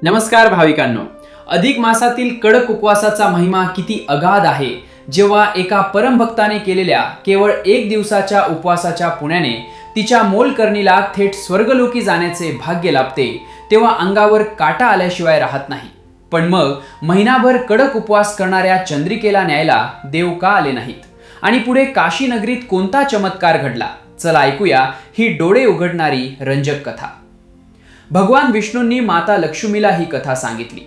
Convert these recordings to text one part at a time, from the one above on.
नमस्कार भाविकांनो, अधिक मासातील कडक उपवासाचा महिमा किती अगाध आहे। जेव्हा एका परमभक्ताने केलेल्या केवळ एक दिवसाच्या उपवासाच्या पुण्याने तिच्या मोलकरणीला थेट स्वर्गलोकी जाण्याचे भाग्य लाभते, तेव्हा अंगावर काटा आल्याशिवाय राहत नाही। पण मग महिनाभर कडक उपवास करणाऱ्या चंद्रिकेला न्यायला देव का आले नाहीत आणि पुढे काशी नगरीत कोणता चमत्कार घडला? चला ऐकूया ही डोळे उघडणारी रंजक कथा। भगवान विष्णूंनी माता लक्ष्मीला ही कथा सांगितली।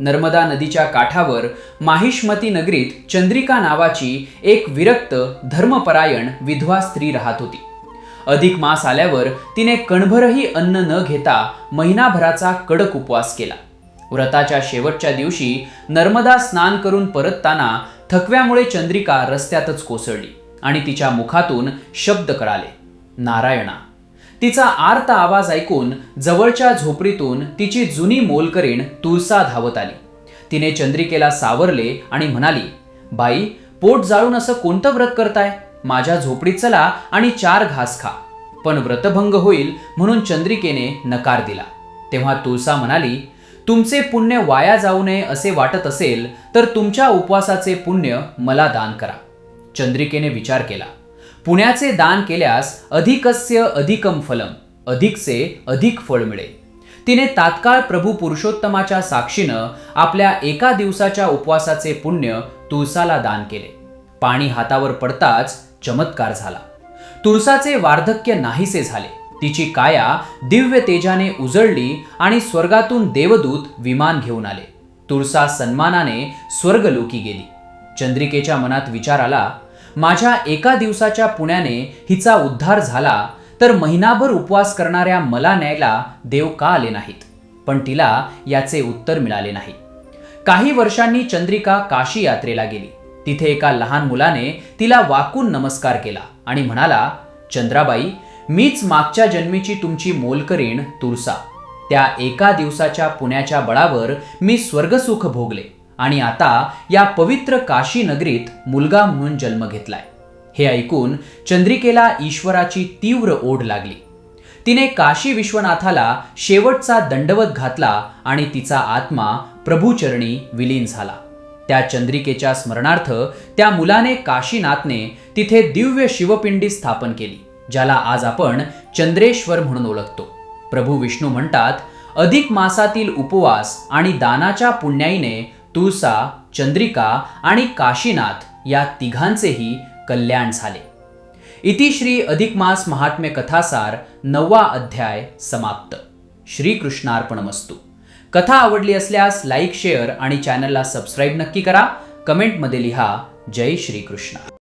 नर्मदा नदीच्या काठावर माहिष्मती नगरीत चंद्रिका नावाची एक विरक्त धर्मपरायण विधवा स्त्री राहत होती। अधिक मास आल्यावर तिने कणभरही अन्न न घेता महिनाभराचा कडक उपवास केला। व्रताच्या शेवटच्या दिवशी नर्मदा स्नान करून परतताना थकव्यामुळे चंद्रिका रस्त्यातच कोसळली आणि तिच्या मुखातून शब्द कळाले, नारायणा। तिचा आर्त आवाज ऐकून जवळच्या झोपडीतून तिची जुनी मोलकरीण तुळसा धावत आली। तिने चंद्रिकेला सावरले आणि म्हणाली, बाई, पोट जाळून असं कोणतं व्रत करताय? माझ्या झोपडीत चला आणि 4 घास खा। पण व्रतभंग होईल म्हणून चंद्रिकेने नकार दिला। तेव्हा तुळसा म्हणाली, तुमचे पुण्य वाया जाऊ नये असे वाटत असेल तर तुमच्या उपवासाचे पुण्य मला दान करा। चंद्रिकेने विचार केला, पुण्याचे दान केल्यास अधिकस्य अधिकम फलम, अधिकचे अधिक फळ मिळेल। तिने तात्काळ प्रभू पुरुषोत्तमाच्या साक्षीनं आपल्या एका दिवसाच्या उपवासाचे पुण्य तुळसाला दान केले। पाणी हातावर पडताच चमत्कार झाला। तुळसाचे वार्धक्य नाहीसे झाले। तिची काया दिव्य तेजाने उजळली आणि स्वर्गातून देवदूत विमान घेऊन आले। तुळसा सन्मानाने स्वर्गलोकी गेली। चंद्रिकेच्या मनात विचार आला, माझ्या एका दिवसाच्या पुण्याने हिचा उद्धार झाला तर महिनाभर उपवास करणाऱ्या मला न्यायला देव का आले नाहीत? पण तिला याचे उत्तर मिळाले नाही। काही वर्षांनी चंद्रिका काशी यात्रेला गेली। तिथे एका लहान मुलाने तिला वाकून नमस्कार केला आणि म्हणाला, चंद्राबाई, मीच मागच्या जन्मीची तुमची मोलकरीण तुळसा। त्या एका दिवसाच्या पुण्याच्या बळावर मी स्वर्गसुख भोगले आणि आता या पवित्र काशी नगरीत मुलगा म्हणून जन्म घेतलाय। हे ऐकून चंद्रिकेला ईश्वराची तीव्र ओढ लागली। तिने काशी विश्वनाथाला शेवटचा दंडवत घातला आणि तिचा आत्मा प्रभूचरणी विलीन झाला। त्या चंद्रिकेच्या स्मरणार्थ त्या मुलाने काशीनाथने तिथे दिव्य शिवपिंडी स्थापन केली, ज्याला आज आपण चंद्रेश्वर म्हणून ओळखतो। प्रभू विष्णू म्हणतात, अधिक मासातील उपवास आणि दानाच्या पुण्याईने तुळसा, चंद्रिका आणि काशीनाथ या तिघांचेही कल्याण झाले। इति श्री अधिक मास महात्म्य कथासार 9वा अध्याय समाप्त। श्री कृष्णार्पणमस्तु। कथा आवडली असल्यास लाईक, शेअर आणि चॅनलला सबस्क्राईब नक्की करा। कमेंटमध्ये लिहा, जय श्री कृष्ण।